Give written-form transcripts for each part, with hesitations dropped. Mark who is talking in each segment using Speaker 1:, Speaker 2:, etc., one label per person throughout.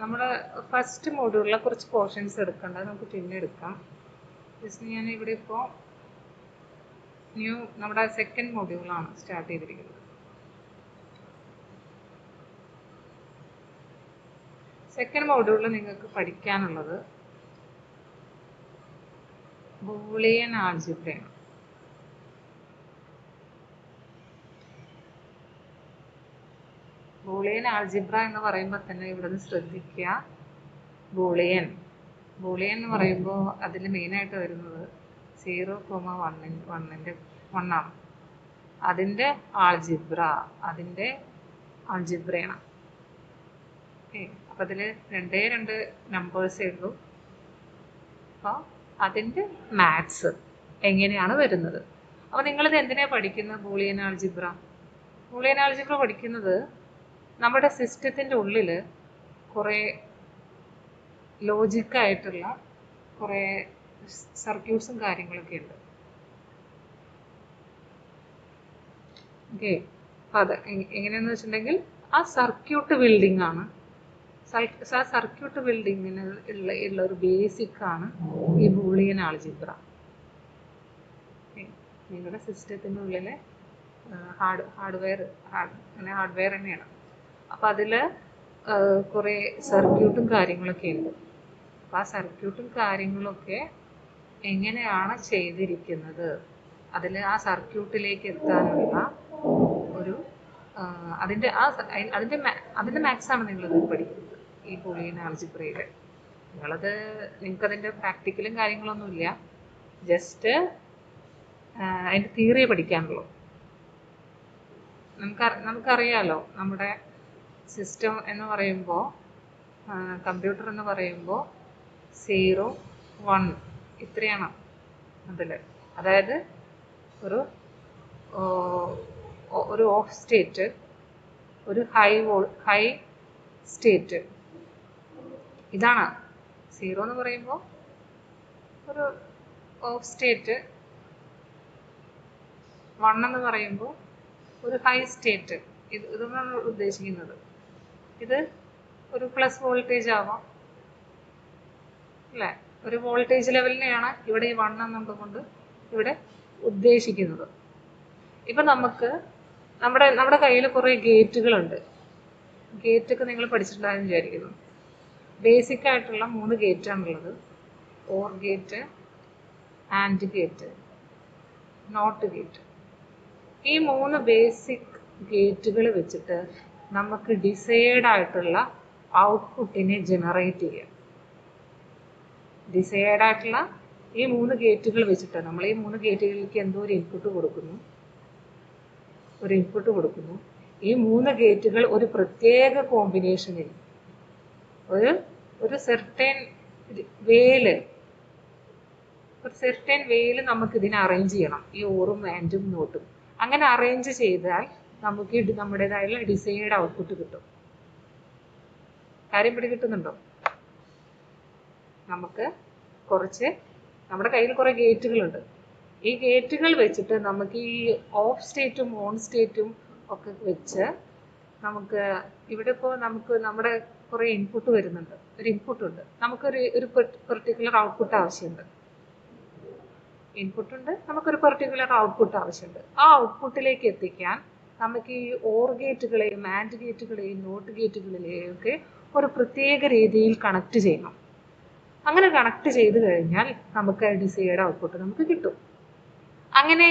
Speaker 1: നമ്മൾ ഫസ്റ്റ് മോഡ്യൂളിലെ കുറച്ച് പോർഷൻസ് എടുക്കേണ്ടത് നമുക്ക് പിന്നെ എടുക്കാം. ജസ്റ്റ് ഞാൻ ഇവിടെ ഇപ്പോൾ നമ്മുടെ സെക്കൻഡ് മോഡ്യൂളാണ് സ്റ്റാർട്ട് ചെയ്തിരിക്കുന്നത്. സെക്കൻഡ് മോഡ്യൂളിൽ നിങ്ങൾക്ക് പഠിക്കാനുള്ളത് ബൂളിയൻ ആൾജിബ്രയാണ്. ബൂളിയൻ ആൾജിബ്ര എന്ന് പറയുമ്പോൾ തന്നെ ഇവിടെ നിന്ന് ശ്രദ്ധിക്കുക. ബൂളിയൻ എന്ന് പറയുമ്പോൾ അതിൽ മെയിനായിട്ട് വരുന്നത് 0,1 ആണ്. അതിൻ്റെ ആൾജിബ്രയാണ്. ഓക്കെ, അപ്പം അതിൽ രണ്ട് നമ്പേഴ്സേ ഉള്ളൂ. അപ്പോൾ അതിൻ്റെ മാത്സ് എങ്ങനെയാണ് വരുന്നത്. അപ്പോൾ നിങ്ങളിത് എന്തിനാണ് പഠിക്കുന്നത്? ബൂളിയൻ ആൾജിബ്ര പഠിക്കുന്നത് നമ്മുടെ സിസ്റ്റത്തിൻ്റെ ഉള്ളിൽ കുറേ ലോജിക്കായിട്ടുള്ള കുറേ സർക്യൂട്ട്സും കാര്യങ്ങളൊക്കെ ഉണ്ട്. ഓക്കെ, അപ്പം അത് എങ്ങനെയാണെന്ന് വെച്ചിട്ടുണ്ടെങ്കിൽ ആ സർക്യൂട്ട് ബിൽഡിംഗ് ആണ്. ആ സർക്യൂട്ട് ബിൽഡിങ്ങിന് ഉള്ള ഒരു ബേസിക്കാണ് ഈ ബൂളിയൻ ആൾജിബ്ര. നിങ്ങളുടെ സിസ്റ്റത്തിൻ്റെ ഉള്ളിലെ ഹാർഡ്വെയർ തന്നെയാണ്. അപ്പം അതിൽ കുറേ സർക്യൂട്ടും കാര്യങ്ങളൊക്കെ ഉണ്ട്. അപ്പം ആ സർക്യൂട്ടും കാര്യങ്ങളൊക്കെ എങ്ങനെയാണ് ചെയ്തിരിക്കുന്നത്, അതിൽ ആ സർക്യൂട്ടിലേക്ക് എത്താനുള്ള ഒരു അതിൻ്റെ മാത്സാണ് നിങ്ങളിത് പഠിക്കുന്നത് ഈ ബൂളിയൻ ആൾജിബ്രയിൽ. നിങ്ങൾക്കതിൻ്റെ പ്രാക്ടിക്കലും കാര്യങ്ങളൊന്നുമില്ല, ജസ്റ്റ് അതിൻ്റെ തിയറി പഠിക്കാനുള്ളൂ. നമുക്കറിയാലോ, നമ്മുടെ സിസ്റ്റം എന്ന് പറയുമ്പോൾ, കമ്പ്യൂട്ടർ എന്ന് പറയുമ്പോൾ 0, 1 ഇത്രയാണ് അതിൽ. അതായത് ഒരു ഓഫ് സ്റ്റേറ്റ്, ഒരു ഹൈ സ്റ്റേറ്റ്, ഇതാണ് 0 എന്ന് പറയുമ്പോൾ. ഒരു ഓഫ് സ്റ്റേറ്റ്, 1 എന്ന് പറയുമ്പോൾ ഒരു ഹൈ സ്റ്റേറ്റ്. ഇതൊന്നാണ് ഉദ്ദേശിക്കുന്നത്. ഇത് ഒരു പ്ലസ് വോൾട്ടേജ് ആവാം, അല്ലേ? ഒരു വോൾട്ടേജ് ലെവലിനെയാണ് ഇവിടെ ഈ 1 എന്നുകൊണ്ട് ഇവിടെ ഉദ്ദേശിക്കുന്നത്. ഇപ്പം നമ്മുടെ കയ്യിൽ കുറേ ഗേറ്റുകളുണ്ട്. ഗേറ്റൊക്കെ നിങ്ങൾ പഠിച്ചിട്ടുണ്ടാകുമെന്ന് വിചാരിക്കുന്നു. ബേസിക് ആയിട്ടുള്ള 3 ഗേറ്റാണുള്ളത്: or gate, and gate, not gate. ഈ 3 ബേസിക് ഗേറ്റുകൾ വെച്ചിട്ട് നമുക്ക് ഡിസൈഡ് ആയിട്ടുള്ള ഔട്ട്പുട്ടിനെ ജനറേറ്റ് ചെയ്യാം. ഡിസൈഡ് ആയിട്ടുള്ള ഈ 3 ഗേറ്റുകൾ വെച്ചിട്ട് നമ്മൾ ഈ 3 ഗേറ്റുകളിലേക്ക് എന്തോ ഒരു ഇൻപുട്ട് കൊടുക്കുന്നു. ഈ 3 ഗേറ്റുകൾ ഒരു പ്രത്യേക കോമ്പിനേഷനിൽ ഒരു സെർട്ടൈൻ വേയിൽ നമുക്ക് ഇതിനെ അറേഞ്ച് ചെയ്യണം. ഈ ഓറും ആൻഡും നോട്ടും അങ്ങനെ അറേഞ്ച് ചെയ്താൽ നമുക്ക് നമ്മുടേതായുള്ള ഡിസൈഡ് ഔട്ട്പുട്ട് കിട്ടും. കാര്യം പിടികിട്ടുന്നുണ്ടോ? നമ്മുടെ കയ്യിൽ കുറേ ഗേറ്റുകളുണ്ട്. ഈ ഗേറ്റുകൾ വെച്ചിട്ട് നമുക്ക് ഈ ഓഫ് സ്റ്റേറ്റും ഓൺ സ്റ്റേറ്റും ഒക്കെ വെച്ച് നമുക്ക് ഇവിടെ ഇപ്പോൾ നമ്മുടെ കുറേ ഇൻപുട്ട് വരുന്നുണ്ട്. ഒരു ഇൻപുട്ടുണ്ട്, നമുക്കൊരു പെർട്ടിക്കുലർ ഔട്ട്പുട്ട് ആവശ്യമുണ്ട്. നമുക്കൊരു പെർട്ടിക്കുലർ ഔട്ട്പുട്ട് ആവശ്യമുണ്ട്. ആ ഔട്ട്പുട്ടിലേക്ക് എത്തിക്കാൻ നമുക്ക് ഈ ഓർ ഗേറ്റുകളെയും ആൻഡ് ഗേറ്റുകളെയും നോട്ട് ഗേറ്റുകളിലെയും ഒക്കെ ഒരു പ്രത്യേക രീതിയിൽ കണക്ട് ചെയ്യണം. അങ്ങനെ കണക്ട് ചെയ്ത് കഴിഞ്ഞാൽ നമുക്ക് ഡിസൈഡ് ഔട്ട്പുട്ട് നമുക്ക് കിട്ടും. അങ്ങനെ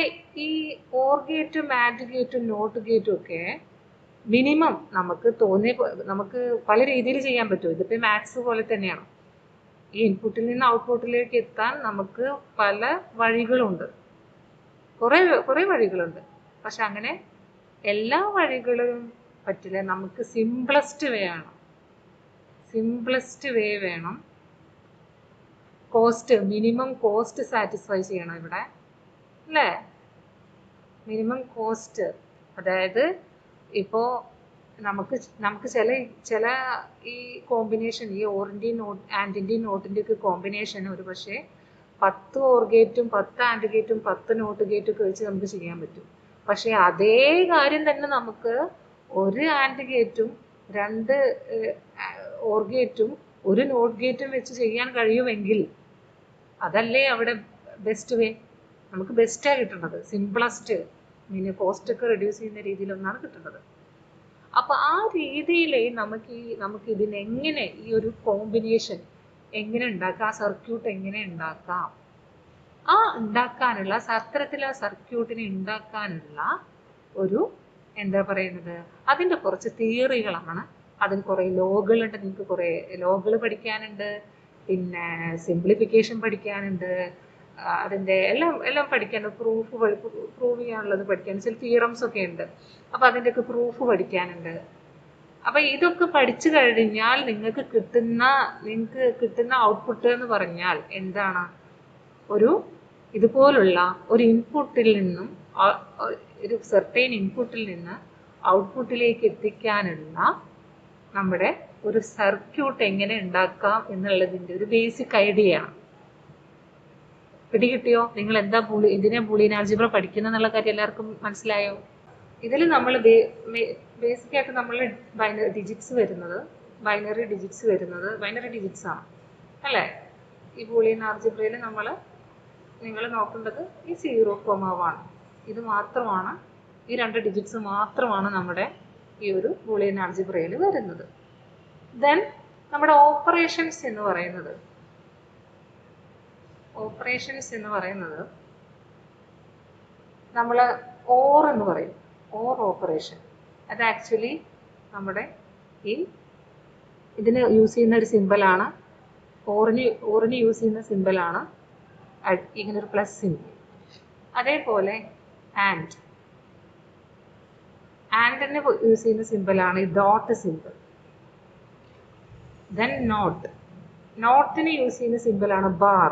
Speaker 1: ഈ ഓർ ഗേറ്റും ആൻഡ് ഗേറ്റും നോട്ട് ഗേറ്റും ഒക്കെ മിനിമം നമുക്ക് പല രീതിയിൽ ചെയ്യാൻ പറ്റും. ഇതിപ്പോൾ മാത്സ് പോലെ തന്നെയാണ്. ഈ ഇൻപുട്ടിൽ നിന്ന് ഔട്ട്പുട്ടിലേക്ക് എത്താൻ നമുക്ക് പല വഴികളുണ്ട്, കുറേ വഴികളുണ്ട്. പക്ഷെ അങ്ങനെ എല്ലാ വഴികളും പറ്റില്ല. നമുക്ക് സിംപ്ലസ്റ്റ് വേ വേണം. മിനിമം കോസ്റ്റ് സാറ്റിസ്ഫൈ ചെയ്യണം ഇവിടെ, അല്ലേ? മിനിമം കോസ്റ്റ്, അതായത് ഇപ്പോൾ നമുക്ക് ചില ഈ കോമ്പിനേഷൻ, ഈ ഓറിൻ്റെയും ആൻഡിൻ്റെയും നോട്ടിൻ്റെ ഒക്കെ കോമ്പിനേഷൻ ഒരു പക്ഷേ 10 ഓർ ഗേറ്റും 10 ആൻഡ് ഗേറ്റും 10 നോട്ട് ഗേറ്റും ഒക്കെ വെച്ച് നമുക്ക് ചെയ്യാൻ പറ്റും. പക്ഷേ അതേ കാര്യം തന്നെ നമുക്ക് ഒരു ആൻഡ് ഗേറ്റും രണ്ട് ഓർ ഗേറ്റും ഒരു നോട്ട് ഗേറ്റും വെച്ച് ചെയ്യാൻ കഴിയുമെങ്കിൽ അതല്ലേ അവിടെ ബെസ്റ്റ് വേ. നമുക്ക് ബെസ്റ്റാണ് കിട്ടുന്നത്, സിംപിളസ്റ്റ്, പിന്നെ കോസ്റ്റ് ഒക്കെ റെഡ്യൂസ് ചെയ്യുന്ന രീതിയിലൊന്നാണ് കിട്ടുന്നത്. അപ്പൊ ആ രീതിയിൽ നമുക്ക് ഇതിനെങ്ങനെ ഈ ഒരു കോമ്പിനേഷൻ എങ്ങനെ ഉണ്ടാക്കാം, ആ സർക്യൂട്ട് എങ്ങനെ ഉണ്ടാക്കാം, ആ ഉണ്ടാക്കാനുള്ള അത്തരത്തിലുള്ള സർക്യൂട്ടിനെ ഉണ്ടാക്കാനുള്ള ഒരു എന്താ പറയുന്നത്, അതിൻ്റെ കുറച്ച് തിയറികളാണ്. അതിന് കുറേ ലോകളുണ്ട്, നിങ്ങൾക്ക് കുറേ ലോകൾ പഠിക്കാനുണ്ട്, പിന്നെ സിംപ്ലിഫിക്കേഷൻ പഠിക്കാനുണ്ട്, അതിൻ്റെ എല്ലാം പഠിക്കാനുണ്ട്, പ്രൂവ് ചെയ്യാനുള്ളത് പഠിക്കാനുണ്ട്, ചില തിയറംസ് ഒക്കെ ഉണ്ട്. അപ്പം അതിൻ്റെയൊക്കെ പ്രൂഫ് പഠിക്കാനുണ്ട്. അപ്പം ഇതൊക്കെ പഠിച്ചു കഴിഞ്ഞാൽ നിങ്ങൾക്ക് കിട്ടുന്ന ഔട്ട്പുട്ട് എന്ന് പറഞ്ഞാൽ എന്താണ്, ഇതുപോലുള്ള ഒരു ഇൻപുട്ടിൽ നിന്നും ഒരു സെർട്ടൈൻ ഇൻപുട്ടിൽ നിന്ന് ഔട്ട്പുട്ടിലേക്ക് എത്തിക്കാനുള്ള നമ്മുടെ ഒരു സർക്യൂട്ട് എങ്ങനെ ഉണ്ടാക്കാം എന്നുള്ളതിൻ്റെ ഒരു ബേസിക് ഐഡിയയാണ്. പിടികിട്ടിയോ? നിങ്ങൾ എന്താ ഇതിനെ ബൂളിയൻ ആൾജിബ്ര പഠിക്കുന്ന എന്നുള്ള കാര്യം എല്ലാവർക്കും മനസ്സിലായോ? ഇതിൽ നമ്മൾ ബേസിക് ആയിട്ട് നമ്മൾ ബൈനറി ഡിജിറ്റ്സ് ആണ് അല്ലേ? ഈ ബൂളിയൻ ആൾജിബ്രയിൽ നിങ്ങൾ നോക്കേണ്ടത് ഈ 0,1 ഇത് മാത്രമാണ്, ഈ 2 ഡിജിറ്റ്സ് മാത്രമാണ് നമ്മുടെ ഈ ഒരു ബൂളിയൻ ആൾജിബ്രയിൽ വരുന്നത്. ദെൻ നമ്മുടെ ഓപ്പറേഷൻസ് എന്ന് പറയുന്നത് നമ്മൾ ഓർ എന്ന് പറയും, ഓർ ഓപ്പറേഷൻ. അത് ആക്ച്വലി നമ്മുടെ ഇതിന് യൂസ് ചെയ്യുന്ന ഒരു സിമ്പിളാണ്, ഓറിന് യൂസ് ചെയ്യുന്ന സിമ്പിളാണ് ഇങ്ങനൊരു പ്ലസ് സിമ്പിൾ. അതേപോലെ ആൻഡിന് യൂസ് ചെയ്യുന്ന സിമ്പിളാണ് ഈ ഡോട്ട് സിമ്പിൾ. ദെൻ നോട്ടിന് യൂസ് ചെയ്യുന്ന സിമ്പിളാണ് ബാർ.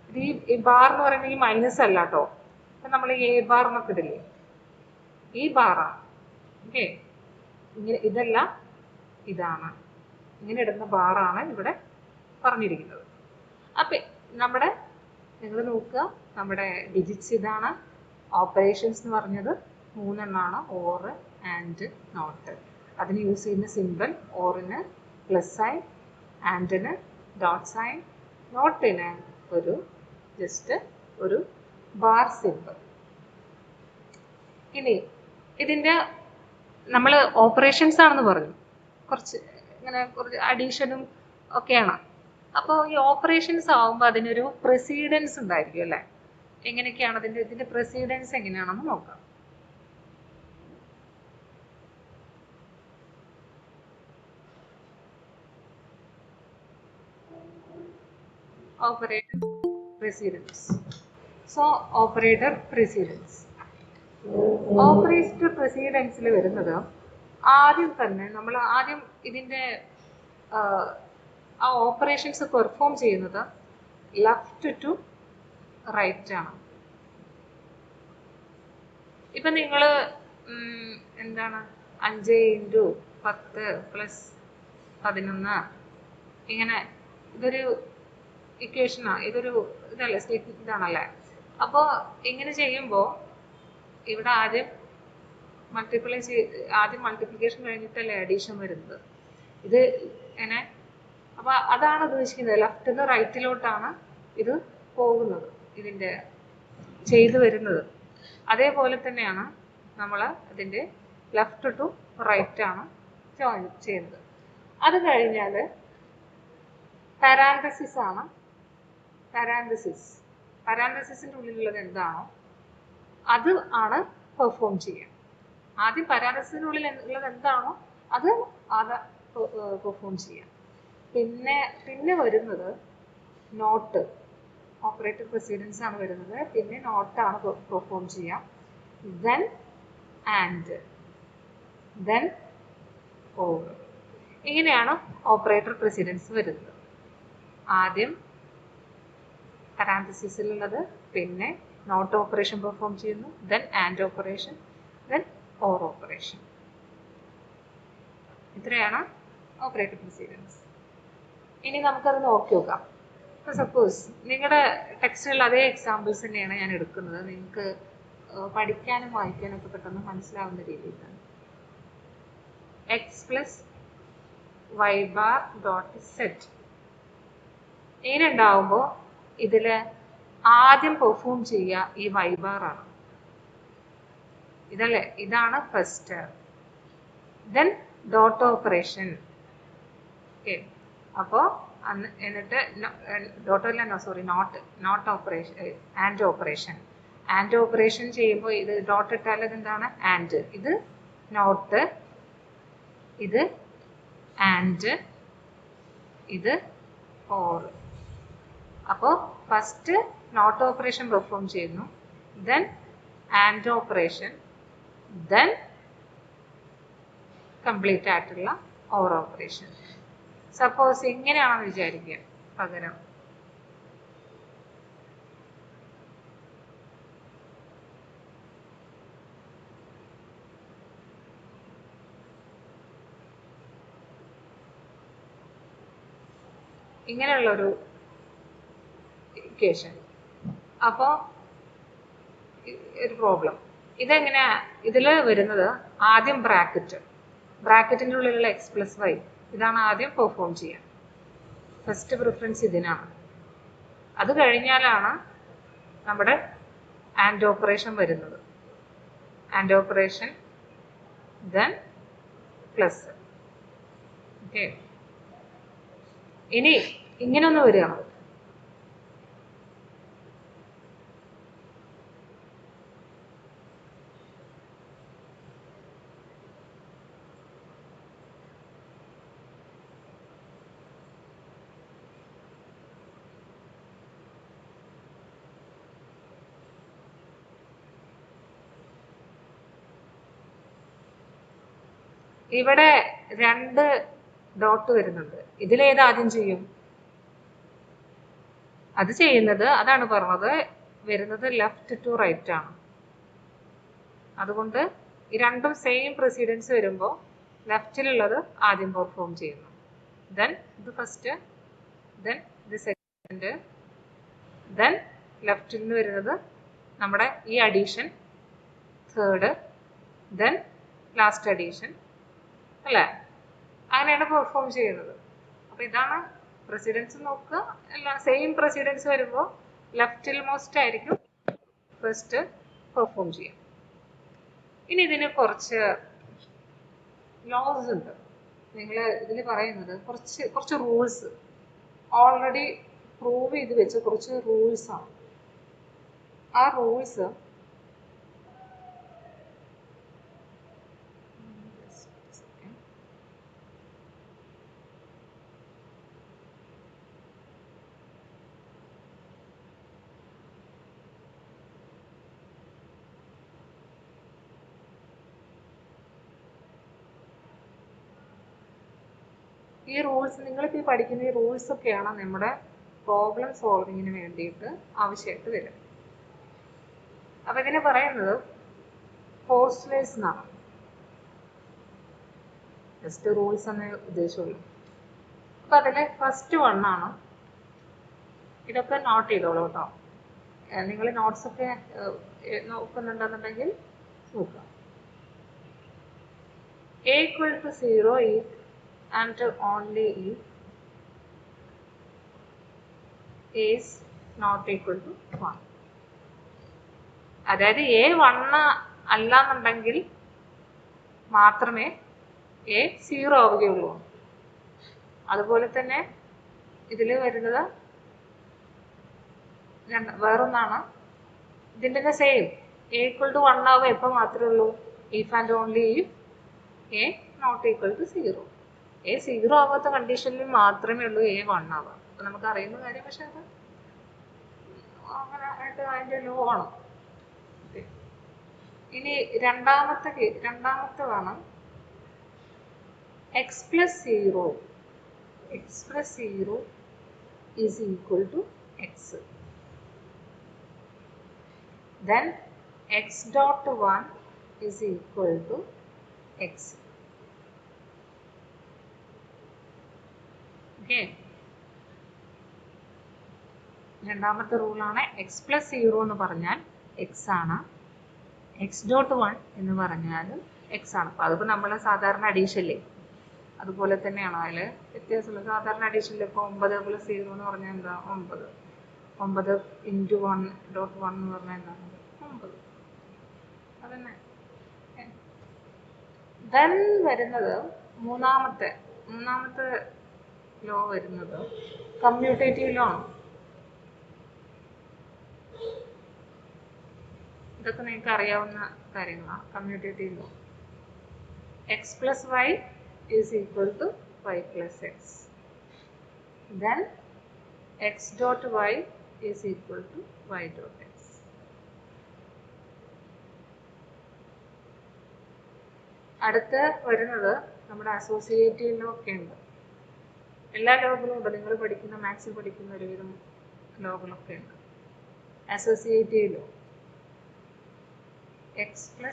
Speaker 1: ഈ ബാർ എന്ന് പറയുന്നത് ഈ മൈനസ് അല്ല കേട്ടോ, അപ്പം നമ്മൾ എ ബാർ എന്നൊക്കെ ഇടില്ലേ, ഈ ബാറാണ്. ഓക്കെ, ഇതെല്ലാം ഇതാണ്, ഇങ്ങനെ ഇടുന്ന ബാറാണ് ഇവിടെ പറഞ്ഞിരിക്കുന്നത്. അപ്പം നിങ്ങൾ നോക്കുക, നമ്മുടെ ഡിജിറ്റ്സ് ഇതാണ്. ഓപ്പറേഷൻസ് എന്ന് പറഞ്ഞത് 3 എണ്ണമാണ്, ഓർ, ആൻഡ്, നോട്ട്. അതിന് യൂസ് ചെയ്യുന്ന സിമ്പിൾ ഓറിന് പ്ലസ് സൈൻ, ആൻഡിന് ഡോട്ട് സൈൻ, നോട്ടിന് ജസ്റ്റ് ഒരു ബാർ സിമ്പിൾ. ഇനി ഇതിൻ്റെ നമ്മൾ ഓപ്പറേഷൻസ് ആണെന്ന് പറഞ്ഞു, കുറച്ച് അഡീഷനും ഒക്കെയാണ്. അപ്പോൾ ഈ ഓപ്പറേഷൻസ് ആകുമ്പോൾ അതിനൊരു പ്രസീഡൻസ് ഉണ്ടായിരിക്കും അല്ലേ? എങ്ങനെയൊക്കെയാണ് ഇതിൻ്റെ പ്രസീഡൻസ് എങ്ങനെയാണെന്ന് നോക്കാം. ഓപ്പറേറ്റർ പ്രസീഡൻസ്. ഓപ്പറേറ്റർ പ്രസീഡൻസിൽ വരുന്നത് ആദ്യം തന്നെ നമ്മൾ ഇതിൻ്റെ ആ ഓപ്പറേഷൻസ് പെർഫോം ചെയ്യുന്നത് ലെഫ്റ്റ് ടു റൈറ്റ് ആണ്. ഇപ്പം നിങ്ങൾ എന്താണ് 5 × 10 + 11 ഇങ്ങനെ ഇതൊരു ഇക്വേഷനാണ്, ഇതല്ലേ സ്റ്റേറ്റ്മെന്റ് ഇതാണല്ലേ. അപ്പോൾ ഇങ്ങനെ ചെയ്യുമ്പോൾ ഇവിടെ ആദ്യം മൾട്ടിപ്ലിക്കേഷൻ കഴിഞ്ഞിട്ടല്ലേ അഡീഷൻ വരുന്നത്. ഇത് എങ്ങനെ, അപ്പോൾ അതാണ് ഉദ്ദേശിക്കുന്നത്, ലെഫ്റ്റ് നിന്ന് റൈറ്റിലോട്ടാണ് ഇത് പോകുന്നത്, ഇതിൻ്റെ ചെയ്തു വരുന്നത്. അതേപോലെ തന്നെയാണ് നമ്മൾ ഇതിൻ്റെ ലെഫ്റ്റ് ടു റൈറ്റ് ആണ് ചെയ്യുന്നത്. അത് കഴിഞ്ഞാൽ പാരാന്തസിസ് ആണ്. പാരാന്തസിസിൻ്റെ ഉള്ളിലുള്ളത് എന്താണോ അത് ആണ് പെർഫോം ചെയ്യുക. ആദ്യം പാരാന്തസിസിൻ്റെ ഉള്ളിൽ ഉള്ളത് എന്താണോ അത് പെർഫോം ചെയ്യാം. പിന്നെ വരുന്നത് നോട്ട്, ഓപ്പറേറ്റർ പ്രസീഡൻസ് ആണ് വരുന്നത്. പിന്നെ നോട്ടാണ് പെർഫോം ചെയ്യാം. Then and, then or. ഇങ്ങനെയാണ് ഓപ്പറേറ്റർ പ്രസീഡൻസ് വരുന്നത്. ആദ്യം പാരാന്തസിസിലുള്ളത്, പിന്നെ നോട്ട് ഓപ്പറേഷൻ പെർഫോം ചെയ്യുന്നു, then and operation, then or operation. ഇത്രയാണ് ഓപ്പറേറ്റർ പ്രസീഡൻസ്. ഇനി നമുക്കത് നോക്കി നോക്കാം. ഇപ്പോൾ സപ്പോസ് നിങ്ങളുടെ ടെക്സ്റ്റിലുള്ള അതേ എക്സാമ്പിൾസ് തന്നെയാണ് ഞാൻ എടുക്കുന്നത്, നിങ്ങൾക്ക് പഠിക്കാനും വായിക്കാനും ഒക്കെ പെട്ടെന്ന് മനസ്സിലാവുന്ന രീതിയിലാണ്. x + y bar dot set. ഇങ്ങനെ ഉണ്ടാവുമ്പോൾ ഇതിൽ ആദ്യം പെർഫോം ചെയ്യുക ഈ y bar ആണ്. ഇതല്ലേ, ഇതാണ് first. Then dot operation. Okay, അപ്പോൾ എന്നിട്ട് ഡോട്ടല്ല, sorry, not operation, and operation. And operation ചെയ്യുമ്പോൾ ഇത് ഡോട്ട് ഇട്ടാൽ ഇതെന്താണ്? ആൻഡ്. ഇത് നോട്ട്, ഇത് ആൻഡ്, ഇത് ഓർ. അപ്പോൾ ഫസ്റ്റ് നോട്ട് ഓപ്പറേഷൻ പെർഫോം ചെയ്യുന്നു, then and operation, then complete ആയിട്ടുള്ള ഓർ ഓപ്പറേഷൻ. സപ്പോസ് ഇങ്ങനെയാണെന്ന് വിചാരിക്കുക. പകരം ഇങ്ങനെയുള്ളൊരു ഇക്വേഷൻ. അപ്പോൾ ഒരു പ്രോബ്ലം ഇതെങ്ങനെയാ? ഇതിൽ വരുന്നത് ആദ്യം ബ്രാക്കറ്റിൻ്റെ ഉള്ളിലുള്ള x പ്ലസ് വൈ, ഇതാണ് ആദ്യം പെർഫോം ചെയ്യുക. ഫസ്റ്റ് പ്രിഫറൻസ് ഇതിനാണ്. അത് കഴിഞ്ഞാലാണ് നമ്മുടെ ആൻഡ് ഓപ്പറേഷൻ വരുന്നത്. And operation, then plus. Okay, ഇനി ഇങ്ങനെ ഒന്ന് വരികയാണ്. ഇവിടെ രണ്ട് ഡോട്ട് വരുന്നുണ്ട്. ഇതിലേത് ആദ്യം ചെയ്യും? അത് ചെയ്യുന്നത്, അതാണ് പറഞ്ഞത്, വരുന്നത് ലെഫ്റ്റ് ടു റൈറ്റ് ആണ്. അതുകൊണ്ട് ഈ രണ്ടും സെയിം പ്രസിഡൻസ് വരുമ്പോൾ ലെഫ്റ്റിലുള്ളത് ആദ്യം പെർഫോം ചെയ്യുന്നു. ദെൻ ഇത് ഫസ്റ്റ്, ദെൻ ഇത് സെക്കൻഡ്, ദെൻ ലെഫ്റ്റിൽ നിന്ന് വരുന്നത് നമ്മുടെ ഈ addition third, then last addition, അല്ലേ? അങ്ങനെയാണ് പെർഫോം ചെയ്യുന്നത്. അപ്പോൾ ഇതാണ് പ്രസിഡൻസ്. നോക്കുക, എല്ലാം സെയിം പ്രസിഡൻസ് വരുമ്പോൾ ലെഫ്റ്റിൽ മോസ്റ്റ് ആയിരിക്കും ഫസ്റ്റ് പെർഫോം ചെയ്യാം. ഇനി ഇതിന് കുറച്ച് ലോസ് ഉണ്ട്. നിങ്ങൾ ഇതിൽ പറയുന്നത് കുറച്ച് റൂൾസ് ഓൾറെഡി പ്രൂവ് ചെയ്ത് വെച്ച കുറച്ച് റൂൾസ് ആണ്. ആ റൂൾസ് ഈ റൂൾസ് നിങ്ങളിപ്പോൾ ഈ പഠിക്കുന്ന ഈ റൂൾസ് ഒക്കെയാണ് നമ്മുടെ പ്രോബ്ലം സോൾവിങ്ങിന് വേണ്ടിയിട്ട് ആവശ്യമായിട്ട് വരും. അപ്പം ഇതിനെ പറയുന്നത് ഫോർസ്ലേസ് എന്നാണ്. ജസ്റ്റ് റൂൾസ് എന്നേ ഉദ്ദേശമുള്ളൂ. അപ്പം അതിൽ ഫസ്റ്റ് വണ്ണാണ്. ഇതൊക്കെ നോട്ട് ചെയ്തോളൂ കേട്ടോ. നിങ്ങൾ നോട്ട്സൊക്കെ നോക്കുന്നുണ്ടെന്നുണ്ടെങ്കിൽ നോക്കുക. A equal to 0 if and only if A is not equal to 1. അതായത് A 1 അല്ലാന്നുണ്ടെങ്കിൽ മാത്രമേ A 0 ആവുകയുള്ളൂ. അതുപോലെ തന്നെ ഇതിൽ വരുന്നത് വേറൊന്നാണ്. ഇതിൻ്റെ തന്നെ സെയിം A equal to 1 ആവുക എപ്പോൾ മാത്രമേ ഉള്ളൂ? If and only if A not equal to 0. A 0 ആവാത്ത കണ്ടീഷനിൽ മാത്രമേ ഉള്ളൂ A 1 ആവുക. അപ്പം നമുക്ക് അറിയുന്ന കാര്യം, പക്ഷെ അത് അങ്ങനെ ആയിട്ട് അതിൻ്റെ ലോ ആണ്. ഇനി രണ്ടാമത്തേതാണ് x plus 0 is equal to x. Then x dot 1 is equal to x. Okay. രണ്ടാമത്തെ റൂളാണ് എക്സ് പ്ലസ് 0 എന്ന് പറഞ്ഞാൽ എക്സ് ആണ്, എക്സ് ഡോട്ട് 1 എന്ന് പറഞ്ഞാൽ എക്സ് ആണ്. അപ്പോൾ അതിപ്പോൾ നമ്മൾ സാധാരണ അഡീഷല്ലേ, അതുപോലെ തന്നെയാണോ അതിൽ വ്യത്യാസമുള്ളത്? സാധാരണ അഡീഷനിൽ ഇപ്പോൾ 9+0 എന്ന് പറഞ്ഞാൽ എന്താ? 9. 9 × 1.1 എന്ന് പറഞ്ഞാൽ എന്താണ്? 9. അതന്നെ. ദെൻ വരുന്നത് മൂന്നാമത്തെ ലോ വരുന്നത് കമ്മ്യൂട്ടേറ്റീവ് ലോ ആണ്. ഇതൊക്കെ നിങ്ങൾക്ക് അറിയാവുന്ന കാര്യങ്ങളാണ്. Commutative law, x + y = y + x. Then x dot y = y dot x. അടുത്ത വരുന്നത് നമ്മുടെ അസോസിയേറ്റീവ് ലോ ഒക്കെ ഉണ്ട്. എല്ലാ ലോകളും ഉണ്ട്. നിങ്ങൾ പഠിക്കുന്ന മാത്സിൽ പഠിക്കുന്ന ഒരുവിധം ലോകളൊക്കെ ഉണ്ട്. Associative law, x +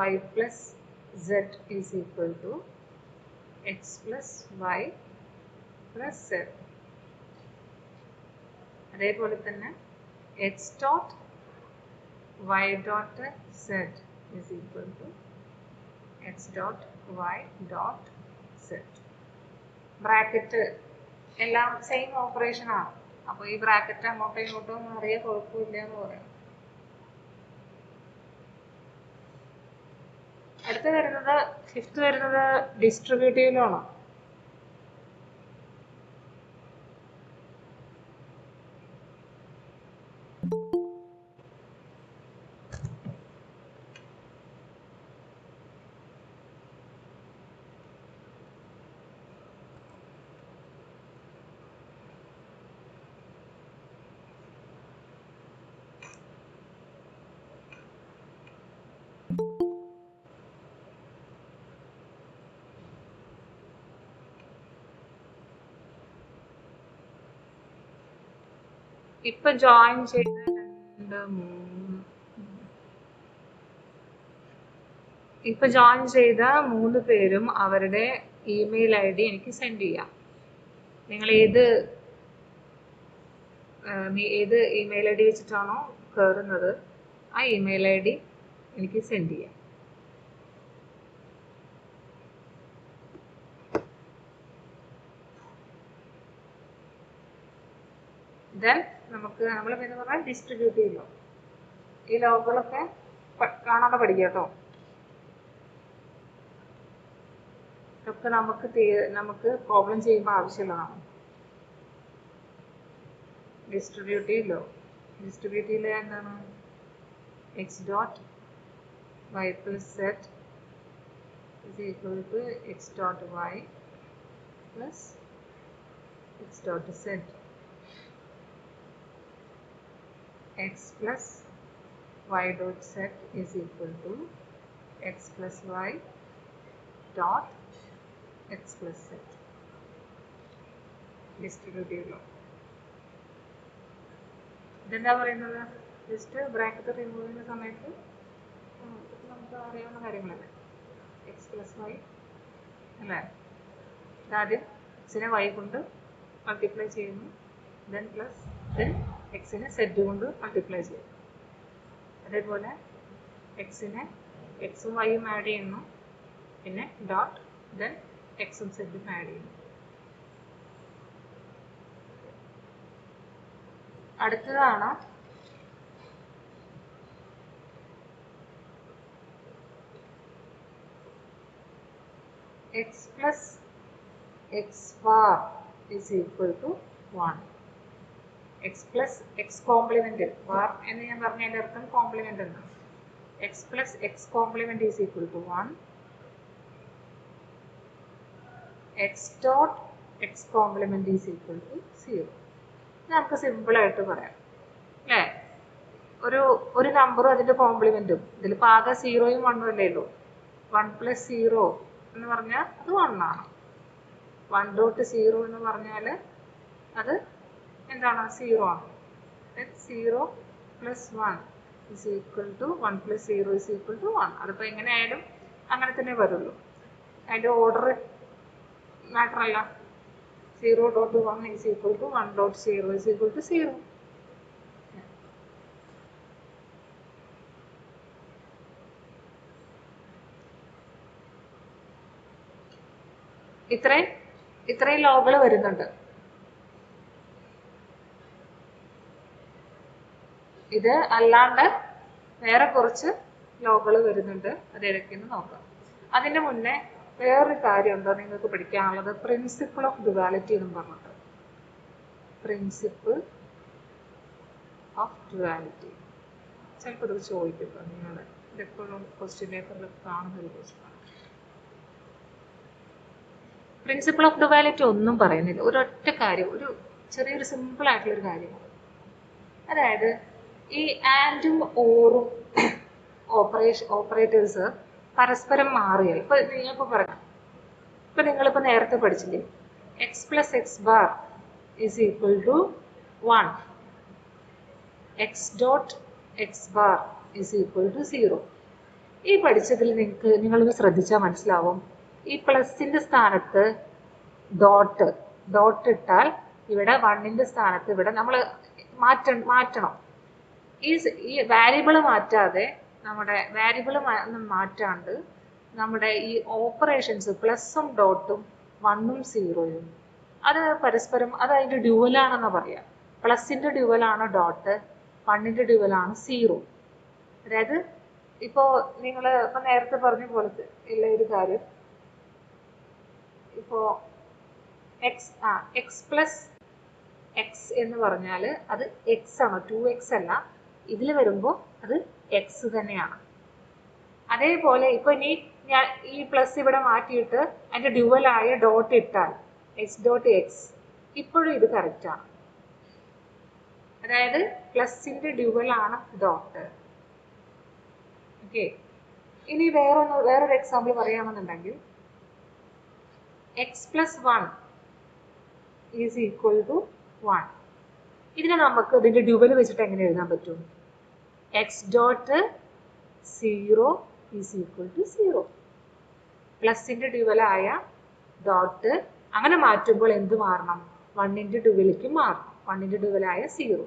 Speaker 1: y + z = x + y + z. അതേപോലെ തന്നെ x dot y dot z = x dot y dot z. Bracket എല്ലാം സെയിം ഓപ്പറേഷൻ ആണ്. അപ്പോൾ ഈ ബ്രാക്കറ്റ് അങ്ങോട്ടും ഇങ്ങോട്ടും മാറിയ കുഴപ്പമില്ല എന്ന് പറയാം. അടുത്ത വരുന്നത് ഫിഫ്ത്ത് വരുന്നത് ഡിസ്ട്രിബ്യൂട്ടീവ് ലോ ആണ്. ഇപ്പൊ ജോയിൻ ചെയ്ത 2 3 ഇപ്പൊ ജോയിൻ ചെയ്ത 3 പേരും അവരുടെ ഇമെയിൽ ID എനിക്ക് സെൻഡ് ചെയ്യാം. നിങ്ങൾ ഏത് ഇമെയിൽ ID വെച്ചിട്ടാണോ കയറുന്നത് ആ ഇമെയിൽ ID എനിക്ക് സെൻഡ് ചെയ്യാം. ദെൻ നമ്മൾ എന്ന് പറഞ്ഞാൽ ഡിസ്ട്രിബ്യൂട്ടീവ് ലോ. ഈ ലോകളൊക്കെ കാണാതെ പഠിക്കുക കേട്ടോ. ഇതൊക്കെ നമുക്ക് പ്രോബ്ലം ചെയ്യുമ്പോൾ ആവശ്യമുള്ളതാണ്. ഡിസ്ട്രിബ്യൂട്ടീവ് ലോ എന്താണ്? x dot y + z = x dot y plus x dot z. x plus y dot z = x plus y dot x plus z. Distributive law. ഇതെന്താ പറയുന്നത്? ജസ്റ്റ് ബ്രാക്കറ്റ് റിമൂവ് ചെയ്യുന്ന സമയത്ത് നമുക്ക് അറിയാവുന്ന കാര്യങ്ങളല്ലേ. X plus Y അല്ലേ? ഇതാദ്യം എക്സിനെ Y കൊണ്ട് multiply ചെയ്യുന്നു, ദെൻ എക്സിനെ സെറ്റ് കൊണ്ട് മൾട്ടിപ്ലൈ ചെയ്യുന്നു. അതേപോലെ എക്സിനെ എക്സും വൈയും ആഡ് ചെയ്യുന്നു, പിന്നെ ഡോട്ട്, ദെൻ എക്സും സെറ്റും ആഡ് ചെയ്യുന്നു. അടുത്തതാണ് x plus x bar = 1. x plus x complement bar എന്ന് ഞാൻ പറഞ്ഞതിൻ്റെ അർത്ഥം കോംപ്ലിമെന്റ് എന്നാണ്. x plus x complement = 1. x dot x complement = 0. നമുക്ക് സിമ്പിളായിട്ട് പറയാം അല്ലേ? ഒരു നമ്പറും അതിൻ്റെ കോംപ്ലിമെൻറ്റും ഇതിലിപ്പോൾ ആകെ 0യും 1ഉം അല്ലേ ഉള്ളൂ. 1 + 0 എന്ന് പറഞ്ഞാൽ അത് 1 ആണ്. 1.0 എന്ന് പറഞ്ഞാൽ അത് എന്താണ്? 0 ആണ്. 0 + 1 = 1 + 0 = 1. അതിപ്പോൾ എങ്ങനെയായാലും അങ്ങനെ തന്നെ വരുള്ളൂ. അതിൻ്റെ ഓർഡർ മാറ്റർ അല്ല. 0.1 = 1.0 = 0. ഇത്രയും ലോകൾ വരുന്നുണ്ട്. ഇത് അല്ലാണ്ട് വേറെ കുറച്ച് ലോകൾ വരുന്നുണ്ട്. അത് ഏതൊക്കെയെന്ന് നോക്കാം. അതിന്റെ മുന്നേ വേറൊരു കാര്യം ഉണ്ടോ നിങ്ങൾക്ക് പഠിക്കാനുള്ളത്? പ്രിൻസിപ്പിൾ ഓഫ് ഡുവാലിറ്റി എന്നും പറഞ്ഞിട്ട്. പ്രിൻസിപ്പിൾ ഓഫ് ഡുവാലിറ്റി ചിലപ്പോൾ ഇത് ചോദിക്കുന്നു. നിങ്ങൾ ഇതെപ്പോഴും ക്വസ്റ്റ്യൻ പേപ്പറിൽ കാണുന്ന ഒരു ക്വസ്റ്റ്യനാണ്. പ്രിൻസിപ്പിൾ ഓഫ് ഡുവാലിറ്റി ഒന്നും പറയുന്നില്ല. ഒരൊറ്റ കാര്യം, ഒരു ചെറിയൊരു സിമ്പിൾ ആയിട്ടുള്ളൊരു കാര്യമാണ്. അതായത് ഈ ആൻഡും ഓറും ഓപ്പറേറ്റേഴ്സ് പരസ്പരം മാറുകയാൽ ഇപ്പൊ ഞാനിപ്പോൾ പറയാം. ഇപ്പൊ നിങ്ങളിപ്പോൾ നേരത്തെ പഠിച്ചില്ലേ, x plus x bar is equal to 1, x dot x bar is equal to 0. ഈ പഠിച്ചതിൽ നിങ്ങളൊന്ന് ശ്രദ്ധിച്ചാൽ മനസ്സിലാവും. ഈ പ്ലസിന്റെ സ്ഥാനത്ത് ഡോട്ട് ഇട്ടാൽ ഇവിടെ 1ന്റെ സ്ഥാനത്ത് ഇവിടെ നമ്മൾ മാറ്റണം. ഈ വാരിയബിൾ മാറ്റാതെ നമ്മുടെ വാരിയബിൾ മാറ്റാണ്ട് നമ്മുടെ ഈ ഓപ്പറേഷൻസ് പ്ലസും ഡോട്ടും 1ഉം 0യും അത് പരസ്പരം അത് അതിന്റെ ഡ്യുവലാണെന്ന് പറയാം. പ്ലസിന്റെ ഡ്യുവലാണ് ഡോട്ട്, 1ന്റെ ഡ്യുവലാണ് 0. അതായത് ഇപ്പോ നിങ്ങൾ ഇപ്പൊ നേരത്തെ പറഞ്ഞ പോലത്തെ ഉള്ള ഒരു കാര്യം, ഇപ്പോ എക്സ് പ്ലസ് എക്സ് എന്ന് പറഞ്ഞാൽ അത് എക്സ് ആണ്, 2x അല്ല. ഇതിൽ വരുമ്പോൾ അത് എക്സ് തന്നെയാണ്. അതേപോലെ ഇപ്പൊ ഇനി ഞാൻ ഈ പ്ലസ് ഇവിടെ മാറ്റിയിട്ട് അതിന്റെ ഡ്യുവലായ ഡോട്ട് ഇട്ടാൽ എക്സ് ഡോട്ട് എക്സ്, ഇപ്പോഴും ഇത് കറക്റ്റ് ആണ്. അതായത് പ്ലസിന്റെ ഡ്യുവലാണ് ഡോട്ട്. ഓക്കെ, ഇനി വേറൊരു എക്സാമ്പിൾ പറയാമെന്നുണ്ടെങ്കിൽ x plus 1 is equal to 1. ഇതിനെ നമുക്ക് ഇതിന്റെ ഡ്യുവൽ വെച്ചിട്ട് എങ്ങനെ എഴുതാൻ പറ്റും? X dot 0 is equal to 0. പ്ലസിന്റെ ഡ്യുവലായ ഡോട്ട് അങ്ങനെ മാറ്റുമ്പോൾ എന്ത് മാറണം? 1ന്റെ ഡ്യുവലിലേക്ക് മാറണം. 1ന്റെ ഡ്യുവലായ 0.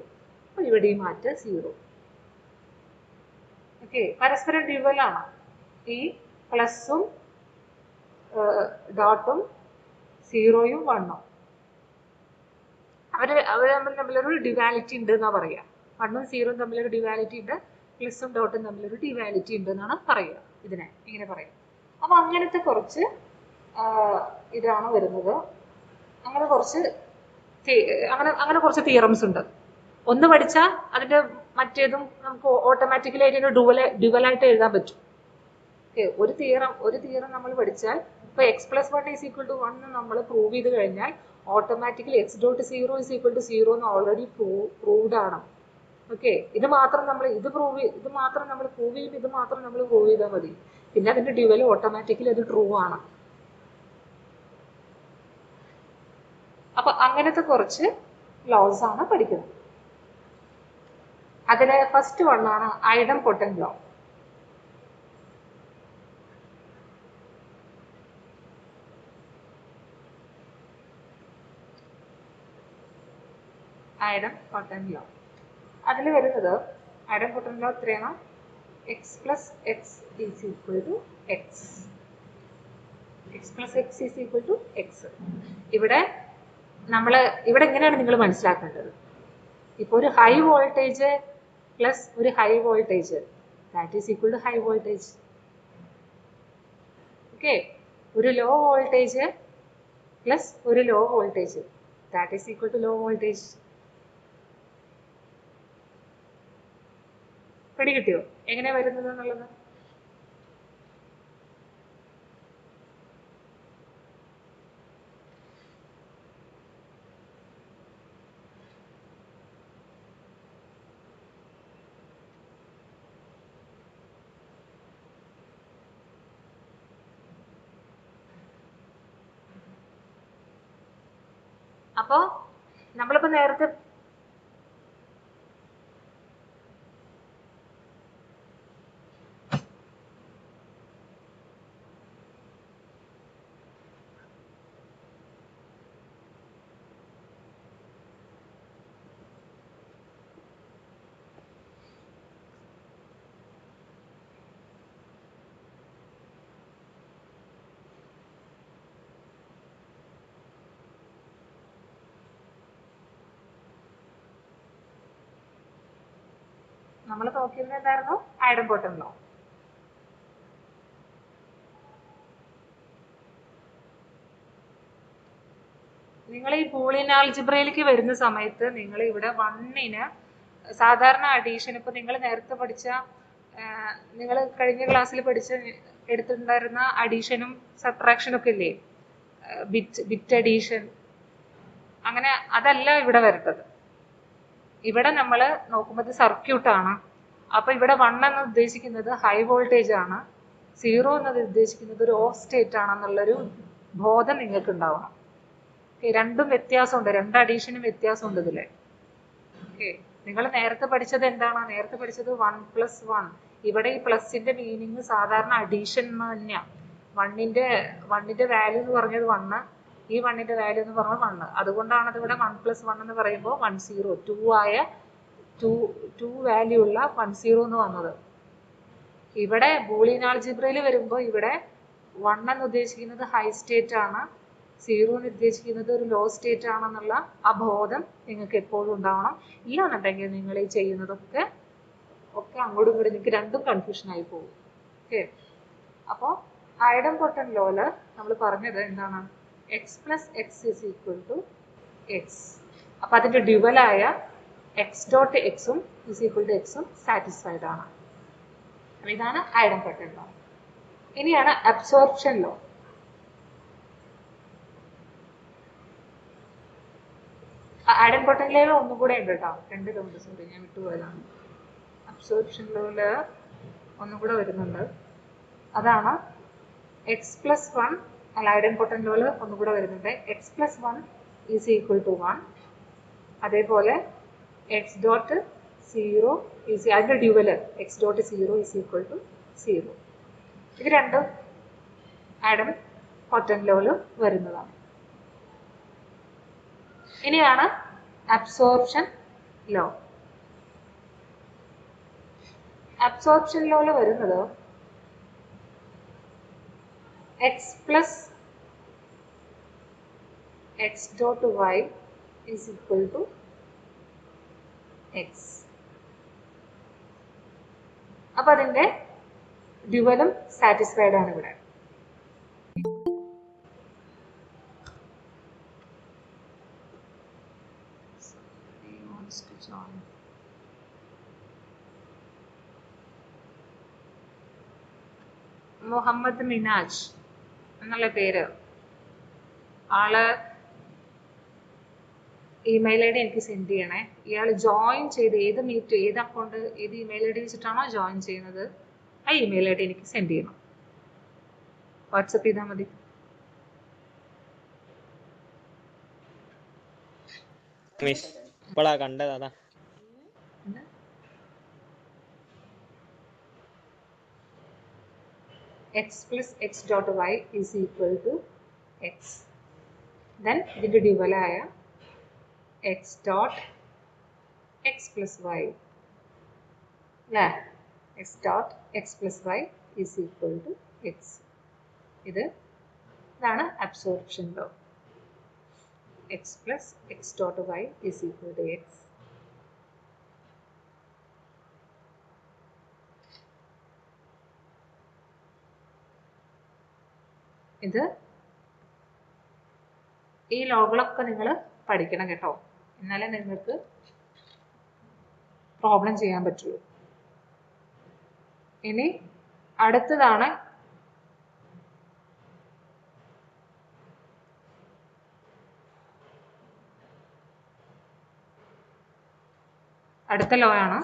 Speaker 1: അപ്പൊ ഇവിടെയും മാറ്റ 0. ഓക്കെ, പരസ്പരം ഡ്യുവലാണ് ഈ പ്ലസും ഡോട്ടും 0യും 1ഉം. അവർ തമ്മിലൊരു ഡ്യുവാലിറ്റി ഉണ്ട് എന്നാ പറയാ. 1ഉം 0യും തമ്മിലൊരു ഡ്യുവാലിറ്റി ഉണ്ട്, പ്ലസും ഡോട്ടും തമ്മിലൊരു ഡ്യുവാലിറ്റി ഉണ്ട് എന്നാണ് പറയുക. ഇതിനെ ഇങ്ങനെ പറയാം. അപ്പൊ അങ്ങനത്തെ കുറച്ച് ഇതാണ് വരുന്നത്. അങ്ങനെ കുറച്ച് തിയറംസ് ഉണ്ട്. ഒന്ന് പഠിച്ചാൽ അതിന്റെ മറ്റേതും നമുക്ക് ഓട്ടോമാറ്റിക്കലി അതിന്റെ ഡ്യുവലായിട്ട് എഴുതാൻ പറ്റും. ഒരു തിയറം നമ്മൾ പഠിച്ചാൽ ഇപ്പൊ x plus 1 is equal to 1 നമ്മൾ പ്രൂവ് ചെയ്ത് കഴിഞ്ഞാൽ automatically x dot 0 is equal to 0 എന്ന് ഓൾറെഡി പ്രൂവ്ഡ് ആണ്. ഓക്കെ, ഇത് മാത്രം നമ്മൾ പ്രൂവ് ചെയ്യും, ഇത് മാത്രം നമ്മൾ പ്രൂവ് ചെയ്താൽ മതി. പിന്നെ അതിന്റെ ഡ്യുവൽ ഓട്ടോമാറ്റിക്കലി അത് ട്രൂ ആണ്. അപ്പൊ അങ്ങനത്തെ കുറച്ച് ലോസ് ആണ് പഠിക്കുന്നത്. അതിലെ ഫസ്റ്റ് വണ്ണാണ് ഐഡംപൊട്ടന്റ് ലോ. ഐഡംപൊട്ടന്റ് ലോ അതിൽ വരുന്നത് ഐഡംപൊട്ടന്റ് ലോ എത്രയാണ്? X plus x is equal to x. X plus x is equal to x. ഇവിടെ എങ്ങനെയാണ് നിങ്ങൾ മനസ്സിലാക്കേണ്ടത്? ഇപ്പോൾ ഒരു ഹൈ വോൾട്ടേജ് പ്ലസ് ഒരു high voltage, that is equal to high voltage. Okay, ഒരു ലോ വോൾട്ടേജ് പ്ലസ് ഒരു low voltage, that is equal to low voltage. പിടികിട്ടിയോ എങ്ങനെ വരുന്നത് എന്നുള്ളത്? അപ്പോ നമ്മളിപ്പോ നേരത്തെ നമ്മൾ നോക്കിയിരുന്നത് എന്തായിരുന്നു? ഐഡംപൊട്ടൻ ലോ. നിങ്ങൾ ഈ ബൂളിയൻ ആൾജിബ്രയിലേക്ക് വരുന്ന സമയത്ത് നിങ്ങൾ ഇവിടെ വണ്ണിന് സാധാരണ അഡീഷൻ, ഇപ്പൊ നിങ്ങൾ നേരത്തെ പഠിച്ച നിങ്ങൾ കഴിഞ്ഞ ക്ലാസ്സിൽ എടുത്തിട്ടുണ്ടായിരുന്ന അഡീഷനും സബ്ട്രാക്ഷനും ഒക്കെ ഇല്ലേ, ബിറ്റ് അഡീഷൻ, അങ്ങനെ അതല്ല ഇവിടെ വരേണ്ടത്. ഇവിടെ നമ്മൾ നോക്കുമ്പോൾ സർക്യൂട്ടാണ്. അപ്പൊ ഇവിടെ 1 എന്ന് ഉദ്ദേശിക്കുന്നത് ഹൈ വോൾട്ടേജ് ആണ്, 0 എന്നത് ഉദ്ദേശിക്കുന്നത് ഒരു ഓഫ് സ്റ്റേറ്റ് ആണെന്നുള്ളൊരു ബോധം നിങ്ങൾക്ക് ഉണ്ടാവണം. രണ്ടും വ്യത്യാസമുണ്ട്, രണ്ട് അഡീഷനും വ്യത്യാസമുണ്ട് ഇതില്. ഓക്കെ, നിങ്ങൾ നേരത്തെ പഠിച്ചത് എന്താണ്? നേരത്തെ പഠിച്ചത് 1+1. ഇവിടെ ഈ പ്ലസിന്റെ മീനിങ് സാധാരണ അഡീഷൻ തന്നെയാണ്. വണ്ണിന്റെ വാല്യൂ എന്ന് പറഞ്ഞത് 1, ഈ 1ന്റെ വാല്യൂ എന്ന് പറഞ്ഞത് 1. അതുകൊണ്ടാണ് അത് ഇവിടെ 1+1 എന്ന് പറയുമ്പോൾ 10, 2 വാല്യൂ ഉള്ള 10 എന്ന് വന്നത്. ഇവിടെ ബൂളിയൻ ആൾജിബ്രയിൽ വരുമ്പോൾ ഇവിടെ 1 എന്ന് ഉദ്ദേശിക്കുന്നത് ഹൈ സ്റ്റേറ്റ് ആണ്, 0 എന്ന് ഉദ്ദേശിക്കുന്നത് ഒരു ലോ സ്റ്റേറ്റ് ആണെന്നുള്ള ആ ബോധം നിങ്ങൾക്ക് എപ്പോഴും ഉണ്ടാവണം. ഇല്ലാന്നുണ്ടെങ്കിൽ നിങ്ങൾ ഈ ചെയ്യുന്നതൊക്കെ അങ്ങോട്ടും ഇങ്ങോട്ടും നിങ്ങൾക്ക് രണ്ടും കൺഫ്യൂഷൻ ആയി പോകും. ഓക്കെ, അപ്പോൾ ഐഡംപൊട്ടൻ ലോയില് നമ്മൾ പറഞ്ഞത് എന്താണ്? X plus x is equal to x. അപ്പൊ അതിന്റെ ഡ്യുവലായ എക്സ് ഡോട്ട് എക്സും ഇസ് ഈക്വൽ ടു എക്സും സാറ്റിസ്ഫൈഡ് ആണ്. ഇതാണ് ഐഡംപൊട്ടൻ ലോ. ഇനിയാണ് അബ്സോർപ്ഷൻ ലോ. ഐഡംപൊട്ടൻ ലോയിൽ ഒന്നും കൂടെ ഉണ്ട് കേട്ടോ, 2 ഇതുണ്ട്, സോറി ഞാൻ വിട്ടുപോയതാണ്. അബ്സോർപ്ഷൻ ലോയില് ഒന്നും കൂടെ വരുന്നുണ്ട്, അതാണ് x+1. അല്ല, ഐഡംപൊട്ടൻ ലോയില് ഒന്നും കൂടെ വരുന്നുണ്ട്, x+1 ഈസ് ഈക്വൽ ടു 1. അതേപോലെ എക്സ് ഡോട്ട് 0 ഈസ്, അതിന്റെ dual x dot 0 is equal to 0. ഇത് രണ്ടും ഐഡംപൊട്ടൻ ലോയില് വരുന്നതാണ്. ഇനിയാണ് അബ്സോർപ്ഷൻ ലോ. അബ്സോർപ്ഷൻ ലോയില് വരുന്നത് x plus x dot y is equal to x. അപ്പൊ അതിന്റെ ഡ്യുവലും സാറ്റിസ്ഫൈഡ് ആണ് ഇവിടെ. മുഹമ്മദ് മിനാജ് എന്നുള്ള പേര്, ആള് ഇമെയിൽ ഐ ഡി എനിക്ക് സെൻഡ് ചെയ്യണേ. ഇയാൾ ജോയിൻ ചെയ്ത് ഏത് അക്കൗണ്ട്, ഏത് ഇമെയിൽ ഐ ഡി വെച്ചിട്ടാണോ ജോയിൻ ചെയ്യുന്നത് ആ ഇമെയിൽ ഐ ഡി എനിക്ക് സെൻഡ് ചെയ്യണം. വാട്സപ്പ് ചെയ്താൽ മതി.
Speaker 2: കണ്ടതാ
Speaker 1: x plus x dot y is equal to x. Then ഇതിന്റെ ഡ്യുവലായ x dot x plus y, അല്ലേ? x dot x plus y is equal to x. ഇതാണ് absorption law. x plus x dot y is equal to x. ഇത് ഈ ലോകളൊക്കെ നിങ്ങൾ പഠിക്കണം കേട്ടോ, എന്നാലേ നിങ്ങൾക്ക് പ്രോബ്ലം ചെയ്യാൻ പറ്റുള്ളൂ. ഇനി അടുത്തതാണ് അടുത്ത ലോ ആണ്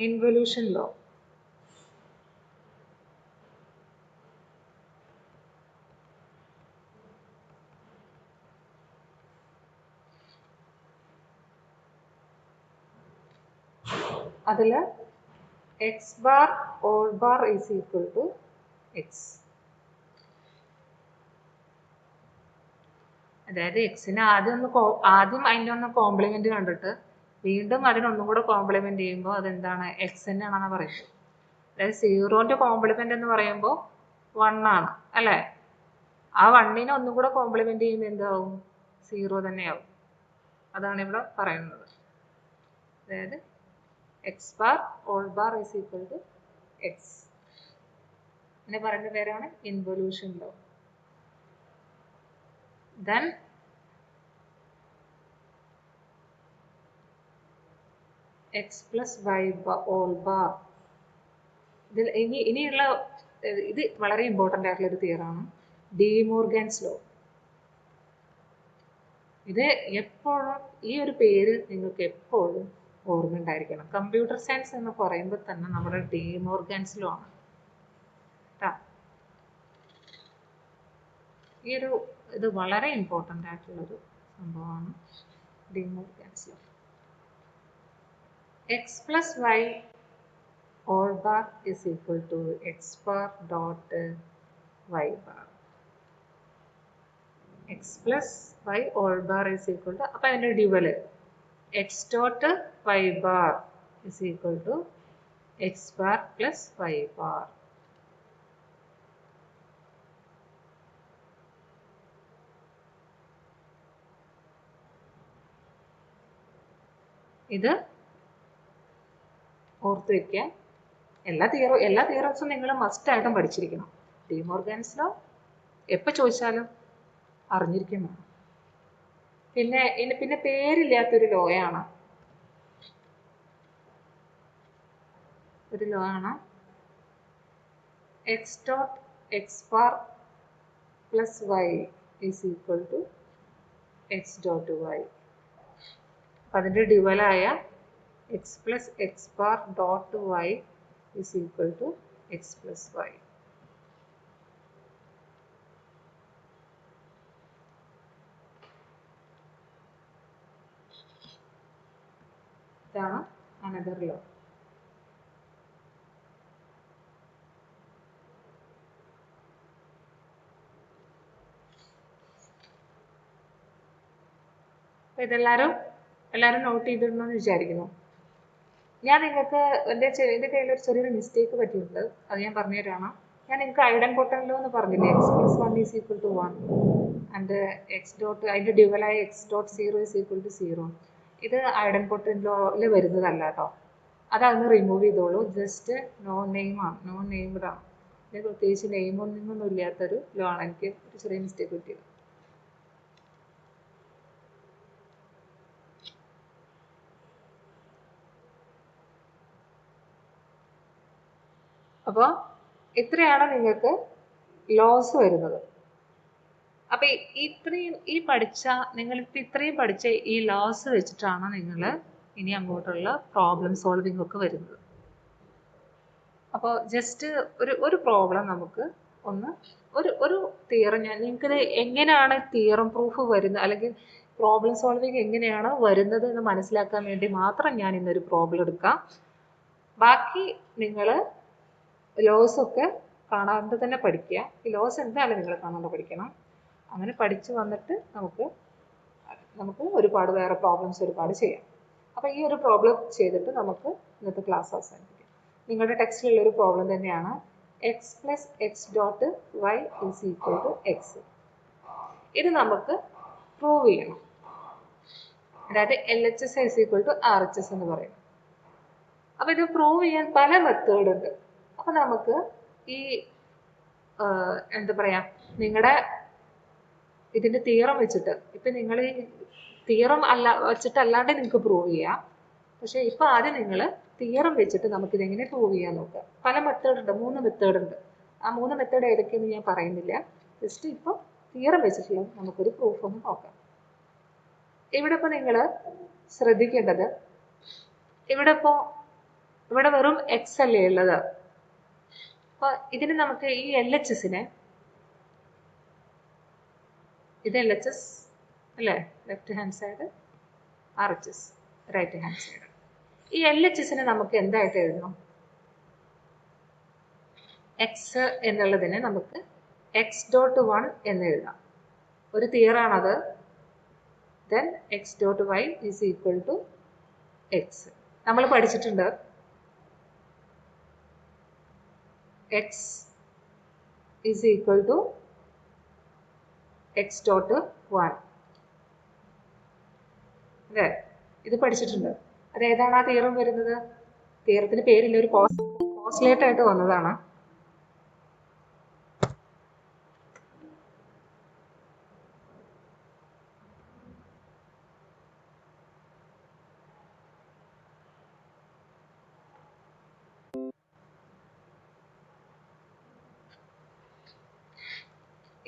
Speaker 1: ഇൻവല്യൂഷൻ ലോ. അതില് x bar all bar is equal to x. അതായത് എക്സിന് ആദ്യം അതിൻ്റെ ഒന്ന് കോംപ്ലിമെന്റ് കണ്ടിട്ട് വീണ്ടും അതിനൊന്നും കൂടെ കോംപ്ലിമെന്റ് ചെയ്യുമ്പോൾ അതെന്താണ്? എക്സ് തന്നെയാണെന്ന് പറയുന്നത്. അതായത് 0ന്റെ കോംപ്ലിമെന്റ് എന്ന് പറയുമ്പോൾ 1 ആണ് അല്ലേ? ആ 1നെ ഒന്നും കൂടെ കോംപ്ലിമെന്റ് ചെയ്യുമ്പോൾ എന്താവും? 0 തന്നെയാവും. അതാണ് ഇവിടെ പറയുന്നത്. അതായത് x bar all bar is equal to x. ഇതിനെ പറയുന്ന പേരാണ് involution law. Then x plus y whole bar. ഇതിൽ ഇനിയുള്ള ഇത് വളരെ ഇമ്പോർട്ടൻ്റ് ആയിട്ടുള്ള ഒരു തിയറാണ്, ഡി മോർഗൻസ് ലോ. ഇത് എപ്പോഴും ഈ ഒരു പേര് നിങ്ങൾക്ക് എപ്പോഴും ഓർമ്മ ഉണ്ടായിരിക്കണം. കമ്പ്യൂട്ടർ സയൻസ് എന്ന് പറയുമ്പോൾ തന്നെ നമ്മുടെ ഡി മോർഗൻസ് ലോ ആണ് കേട്ടോ. ഈ ഒരു ഇത് വളരെ ഇമ്പോർട്ടൻ്റ് ആയിട്ടുള്ളൊരു സംഭവമാണ് De Morgan's law. X plus y all bar is equal to x bar dot y bar. x plus y all bar is equal to, അപ്പോൾ അതിൻ്റെ dual x dot y bar is equal to x bar plus y bar. ഇത് ഓർത്ത് വയ്ക്കുക. എല്ലാ തിയറംസും നിങ്ങൾ must ആയിട്ടും പഠിച്ചിരിക്കണം. D Morgan's law എപ്പോൾ ചോദിച്ചാലും അറിഞ്ഞിരിക്കണം. പിന്നെ പേരില്ലാത്തൊരു ലോയാണ്, ഒരു ലോ ആണ് x dot x bar plus y is equal to x dot y. അപ്പം അതിൻ്റെ ഡ്യുവലായ x plus x bar dot y is equal to x plus y. ഇതാണ് അനദർ ലോ. ഇതെല്ലാവരും നോട്ട് ചെയ്തിടണമെന്ന് വിചാരിക്കുന്നു. ഞാൻ നിങ്ങൾക്ക് എൻ്റെ കയ്യിൽ ഒരു ചെറിയൊരു മിസ്റ്റേക്ക് പറ്റിയിട്ടുണ്ട്, അത് ഞാൻ പറഞ്ഞു തരാണ്. ഞാൻ നിങ്ങൾക്ക് ഐഡൻപൊട്ടൻറ്റ് ലോ എന്ന് പറഞ്ഞില്ലേ, x plus one is equal to one and x dot അതിൻ്റെ ഡ്യുവലായ x dot zero is equal to zero. ഇത് ഐഡൻപൊട്ടൻറ്റ് ലോയിൽ വരുന്നതല്ല കേട്ടോ, അതങ്ങ് റിമൂവ് ചെയ്തോളൂ. ജസ്റ്റ് നോ നെയിമാണ്, നോ നെയിംഡാണ്. ഇത് പ്രത്യേകിച്ച് നെയിമൊന്നും ഇല്ലാത്തൊരു ലോ ആണ്. എനിക്ക് ഒരു ചെറിയ മിസ്റ്റേക്ക് പറ്റിയത്. അപ്പോൾ ഇത്രയാണ് നിങ്ങൾക്ക് ലോസ് വരുന്നത്. അപ്പം നിങ്ങളിപ്പോൾ ഇത്രയും പഠിച്ച ഈ ലോസ് വെച്ചിട്ടാണ് നിങ്ങൾ ഇനി അങ്ങോട്ടുള്ള പ്രോബ്ലം സോൾവിംഗ് ഒക്കെ വരുന്നത്. അപ്പോൾ ജസ്റ്റ് ഒരു പ്രോബ്ലം നമുക്ക് ഒരു തിയറം നിങ്ങൾക്കിത് എങ്ങനെയാണ് തിയറം പ്രൂഫ് വരുന്നത് അല്ലെങ്കിൽ പ്രോബ്ലം സോൾവിങ് എങ്ങനെയാണ് വരുന്നത് എന്ന് മനസ്സിലാക്കാൻ വേണ്ടി മാത്രം ഞാൻ ഇന്നൊരു പ്രോബ്ലം എടുക്കാം. ബാക്കി നിങ്ങൾ ലോസൊക്കെ കാണാണ്ട് തന്നെ പഠിക്കുക. ഈ ലോസ് എന്തായാലും നിങ്ങൾ കാണാണ്ട് പഠിക്കണം. അങ്ങനെ പഠിച്ചു വന്നിട്ട് നമുക്ക് ഒരുപാട് വേറെ പ്രോബ്ലംസ് ഒരുപാട് ചെയ്യാം. അപ്പോൾ ഈ ഒരു പ്രോബ്ലം ചെയ്തിട്ട് നമുക്ക് ഇന്നത്തെ ക്ലാസ് അവസാനിപ്പിക്കാം. നിങ്ങളുടെ ടെക്സ്റ്റിലുള്ളൊരു പ്രോബ്ലം തന്നെയാണ്. X plus x dot y is equal to x. ഇത് നമുക്ക് പ്രൂവ് ചെയ്യണം. അതായത് LHS is equal to RHS എന്ന് പറയും. അപ്പോൾ ഇത് പ്രൂവ് ചെയ്യാൻ പല മെത്തേഡ് ഉണ്ട്. അപ്പോൾ നമുക്ക് ഈ എന്താ പറയുക, നിങ്ങളുടെ ഇതിൻ്റെ തിയറം വെച്ചിട്ട് ഇപ്പം നിങ്ങൾ ഈ തിയറം വെച്ചിട്ടല്ലാണ്ട് നിങ്ങൾക്ക് പ്രൂവ് ചെയ്യാം. പക്ഷേ ഇപ്പോൾ ആദ്യം നിങ്ങൾ തിയറം വെച്ചിട്ട് നമുക്കിതെങ്ങനെ പ്രൂവ് ചെയ്യാൻ നോക്കുക. പല മെത്തേഡ് ഉണ്ട്, 3 മെത്തേഡ് ഉണ്ട്. ആ 3 മെത്തേഡ് ഏതൊക്കെയെന്ന് ഞാൻ പറയുന്നില്ല. ജസ്റ്റ് ഇപ്പോൾ തിയറം വെച്ചിട്ടുള്ള നമുക്കൊരു പ്രൂഫ് ഒന്ന് നോക്കാം. ഇവിടെ ഇപ്പോൾ നിങ്ങൾ ശ്രദ്ധിക്കേണ്ടത്, ഇവിടെ വെറും എക്സ് അല്ലേ ഉള്ളത്. അപ്പോൾ ഇതിന് നമുക്ക് ഈ LHSനെ, ഇത് LHS അല്ലേ, left hand side, RHS right hand side. ഈ LHSനെ നമുക്ക് എന്തായിട്ട് എഴുതണം? എക്സ് എന്നുള്ളതിനെ നമുക്ക് എക്സ് ഡോട്ട് വൺ എന്ന് എഴുതാം. ഒരു തിയറാണത്. Then x dot y is equal to x. നമ്മൾ പഠിച്ചിട്ടുണ്ട് x is equal to x dot one അല്ലേ, ഇത് പഠിച്ചിട്ടുണ്ട്. അതേതാണ് ആ തിയറം വരുന്നത്? തിയറത്തിന് പേരില്ല, ഒരു പോസ്റ്റ്ലേറ്റ് ആയിട്ട് വന്നതാണ്.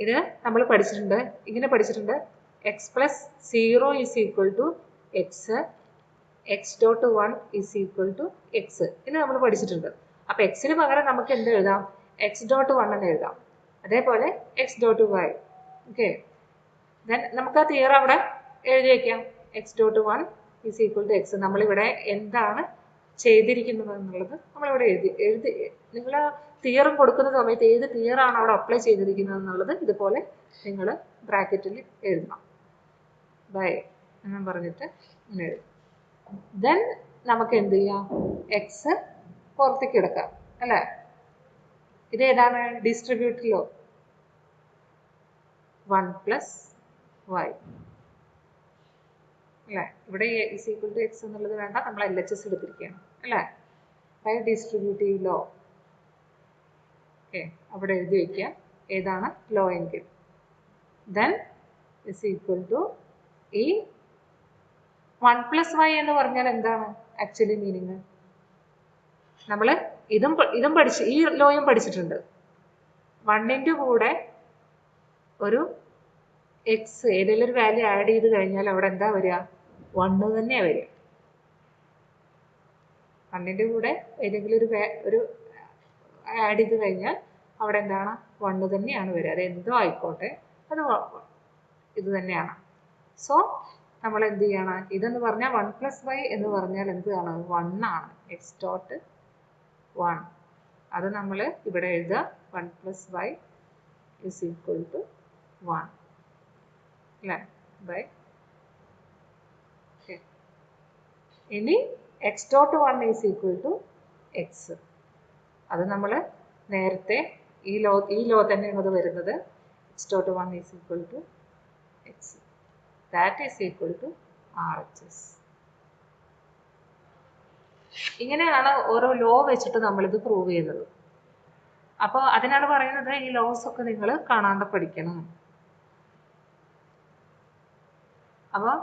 Speaker 1: ഇത് നമ്മൾ പഠിച്ചിട്ടുണ്ട്, ഇങ്ങനെ പഠിച്ചിട്ടുണ്ട്. X plus 0 is equal to x, x dot 1 is equal to x. ഇത് നമ്മൾ പഠിച്ചിട്ടുണ്ട്. അപ്പോൾ എക്സിന് പകരം നമുക്ക് എന്ത് എഴുതാം? എക്സ് ഡോട്ട് 1 എന്ന് എഴുതാം. അതേപോലെ x dot y. Okay, then നമുക്ക് ആ തിയറം അവിടെ എഴുതി വയ്ക്കാം. X dot 1 is equal to x. നമ്മളിവിടെ എന്താണ് ചെയ്തിരിക്കുന്നത് എന്നുള്ളത് നമ്മളിവിടെ എഴുതി നിങ്ങൾ തിയറും കൊടുക്കുന്ന സമയത്ത് ഏത് തിയറാണ് അവിടെ അപ്ലൈ ചെയ്തിരിക്കുന്നത് എന്നുള്ളത് ഇതുപോലെ നിങ്ങൾ ബ്രാക്കറ്റിൽ എഴുതണം. ബൈ എന്ന് പറഞ്ഞിട്ട് ഇങ്ങനെ എഴുതും. ദെൻ നമുക്ക് എന്ത് ചെയ്യാം? എക്സ് പുറത്തേക്ക് എടുക്കാം അല്ലേ? ഇത് ഏതാണ്? ഡിസ്ട്രിബ്യൂട്ടിലോ 1 പ്ലസ് വൈ അല്ലേ? ഇവിടെ ഇസ് ഈക്വൽ ടു എക്സ് എന്നുള്ളത് വേണ്ട, നമ്മൾ LHS എടുത്തിരിക്കുകയാണ് അല്ലേ? By distributive law. ഓക്കെ, അവിടെ എഴുതി വയ്ക്കുക ഏതാണ് ലോ എങ്കിൽ. ദെൻ ഇസ് ഈക്വൽ ടു ഈ 1 പ്ലസ് വൈ എന്ന് പറഞ്ഞാൽ എന്താണ് ആക്ച്വലി മീനിങ്? നമ്മൾ ഇതും പഠിച്ച് ഈ ലോയും പഠിച്ചിട്ടുണ്ട്. 1ൻ്റെ കൂടെ ഒരു എക്സ് ഏതെങ്കിലും ഒരു വാല്യൂ ആഡ് ചെയ്ത് കഴിഞ്ഞാൽ അവിടെ എന്താ വരിക? 1 തന്നെയാണ് വരിക. 1ൻ്റെ കൂടെ ഏതെങ്കിലും ഒരു ആഡ് ചെയ്ത് കഴിഞ്ഞാൽ അവിടെ എന്താണ്? 1 തന്നെയാണ് വരിക. അത് എന്തോ ആയിക്കോട്ടെ, അത് ഇത് തന്നെയാണ്. സോ നമ്മൾ എന്ത് ചെയ്യണം? ഇതെന്ന് പറഞ്ഞാൽ 1 പ്ലസ് വൈ എന്ന് പറഞ്ഞാൽ എന്താണ്? 1 ആണ്. എക്സ് ഡോട്ട് 1 അത് നമ്മൾ ഇവിടെ എഴുതുക. 1 plus y is equal to 1 അല്ലേ? ബൈ. ഓക്കെ, ഇനി x dot 1 is equal to x. അത് നമ്മൾ നേരത്തെ ഈ ലോ തന്നെയാണ് അത് വരുന്നത്. X dot 1 is equal to x, that is equal to RHS. ഇങ്ങനെയാണ് ഓരോ ലോ വെച്ചിട്ട് നമ്മളിത് പ്രൂവ് ചെയ്യുന്നത്. അപ്പോൾ അതിനാണ് പറയുന്നത് ഈ ലോസ് ഒക്കെ നിങ്ങൾ കാണാണ്ട് പഠിക്കണം. അപ്പോൾ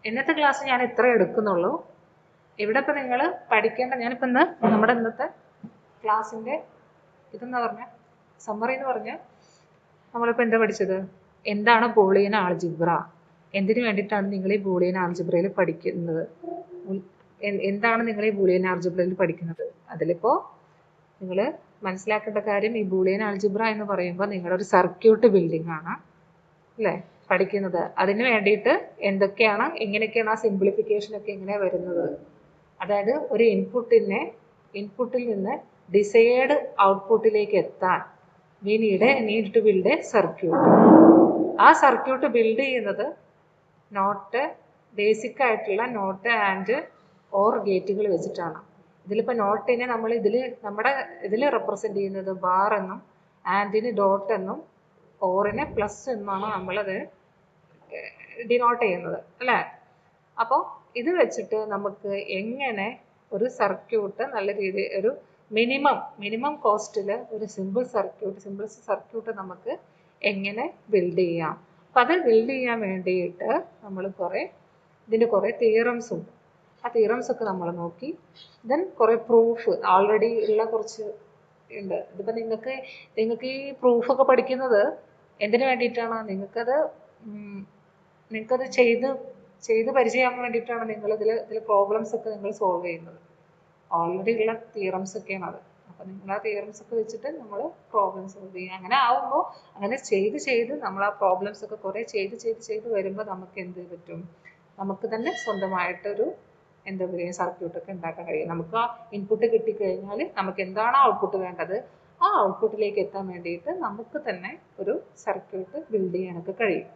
Speaker 1: ഇന്നത്തെ ക്ലാസ് ഞാൻ ഇത്ര എടുക്കുന്നുള്ളൂ. ഇവിടെ ഇപ്പം നിങ്ങൾ പഠിക്കേണ്ട, ഞാനിപ്പോൾ ഇന്ന് നമ്മുടെ ഇന്നത്തെ ക്ലാസ്സിൻ്റെ ഇതെന്ന് പറഞ്ഞാൽ സമ്മറി എന്ന് പറഞ്ഞാൽ നമ്മളിപ്പോൾ എന്താ പഠിച്ചത്? എന്താണ് ബൂളിയൻ ആൾജിബ്ര, എന്തിനു വേണ്ടിയിട്ടാണ് നിങ്ങൾ ഈ ബൂളിയൻ ആൾജിബ്രയിൽ പഠിക്കുന്നത്, എന്താണ് നിങ്ങൾ ഈ ബൂളിയൻ ആൾജിബ്രയിൽ പഠിക്കുന്നത്. അതിലിപ്പോൾ നിങ്ങൾ മനസ്സിലാക്കേണ്ട കാര്യം, ഈ ബൂളിയൻ ആൾജിബ്ര എന്ന് പറയുമ്പോൾ നിങ്ങളുടെ ഒരു സർക്യൂട്ട് ബിൽഡിംഗ് ആണ് അല്ലേ പഠിക്കുന്നത്. അതിന് വേണ്ടിയിട്ട് എന്തൊക്കെയാണ്, എങ്ങനെയൊക്കെയാണ് ആ സിംപ്ലിഫിക്കേഷൻ ഒക്കെ എങ്ങനെയാണ് വരുന്നത്. അതായത് ഒരു ഇൻപുട്ടിൽ നിന്ന് ഡിസൈഡ് ഔട്ട്പുട്ടിലേക്ക് എത്താൻ we need to build a circuit. ആ സർക്യൂട്ട് ബിൽഡ് ചെയ്യുന്നത് ബേസിക് ആയിട്ടുള്ള നോട്ട് ആൻഡ് ഓർ ഗേറ്റുകൾ വെച്ചിട്ടാണ്. ഇതിലിപ്പോൾ നോട്ടിനെ നമ്മൾ ഇതിൽ റെപ്രസെൻ്റ് ചെയ്യുന്നത് ബാർ എന്നും, ആൻഡിന് ഡോട്ട് എന്നും, ഓറിനെ പ്ലസ് എന്നാണ് നമ്മളത് ഡിനോട്ട് ചെയ്യുന്നത് അല്ലേ? അപ്പോൾ ഇത് വെച്ചിട്ട് നമുക്ക് എങ്ങനെ ഒരു സർക്യൂട്ട് നല്ല രീതിയിൽ ഒരു മിനിമം കോസ്റ്റിൽ ഒരു സിമ്പിൾസ് സർക്യൂട്ട് നമുക്ക് എങ്ങനെ ബിൽഡ് ചെയ്യാം. അപ്പം അത് ബിൽഡ് ചെയ്യാൻ വേണ്ടിയിട്ട് നമ്മൾ ഇതിൻ്റെ കുറേ തിയറംസ് ഉണ്ട്. ആ തിയറംസ് ഒക്കെ നമ്മൾ നോക്കി. ദെൻ കുറേ പ്രൂഫ് ഓൾറെഡി ഉള്ള കുറച്ച് ഉണ്ട്. ഇതിപ്പോൾ നിങ്ങൾക്ക് ഈ പ്രൂഫൊക്കെ പഠിക്കുന്നത് എന്തിനു വേണ്ടിയിട്ടാണ്? നിങ്ങൾക്കത് ചെയ്ത് പരിചയമാകാൻ വേണ്ടിയിട്ടാണ് ഇതിൽ പ്രോബ്ലംസ് ഒക്കെ നിങ്ങൾ സോൾവ് ചെയ്യുന്നത്. ഓൾറെഡി ഉള്ള തിയറംസ് ഒക്കെയാണ് അത്. അപ്പോൾ നിങ്ങൾ ആ തിയറംസ് ഒക്കെ വെച്ചിട്ട് നമ്മൾ പ്രോബ്ലം സോൾവ് ചെയ്യുക. അങ്ങനെ ആവുമ്പോൾ അങ്ങനെ ചെയ്ത് നമ്മൾ ആ പ്രോബ്ലംസ് ഒക്കെ കുറേ ചെയ്ത് വരുമ്പോൾ നമുക്ക് എന്ത് പറ്റും? നമുക്ക് തന്നെ സ്വന്തമായിട്ടൊരു എന്താ പറയുക സർക്യൂട്ടൊക്കെ ഉണ്ടാക്കാൻ കഴിയും. നമുക്ക് ആ ഇൻപുട്ട് കിട്ടിക്കഴിഞ്ഞാൽ നമുക്ക് എന്താണോ ഔട്ട്പുട്ട് വേണ്ടത് ആ ഔട്ട്പുട്ടിലേക്ക് എത്താൻ വേണ്ടിയിട്ട് നമുക്ക് തന്നെ ഒരു സർക്യൂട്ട് ബിൽഡ് ചെയ്യാനൊക്കെ കഴിയും.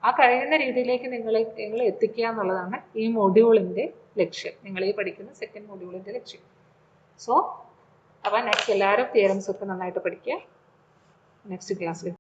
Speaker 1: ആ കഴിയുന്ന രീതിയിലേക്ക് നിങ്ങൾ എത്തിക്കുക എന്നുള്ളതാണ് ഈ മൊഡ്യൂളിൻ്റെ ലക്ഷ്യം, നിങ്ങൾ ഈ പഠിക്കുന്ന സെക്കൻഡ് മൊഡ്യൂളിൻ്റെ ലക്ഷ്യം. സോ അപ്പോൾ നെക്സ്റ്റ് എല്ലാവരും തിയറംസ് ഒക്കെ നന്നായിട്ട് പഠിക്കുക. നെക്സ്റ്റ് ക്ലാസ്സിൽ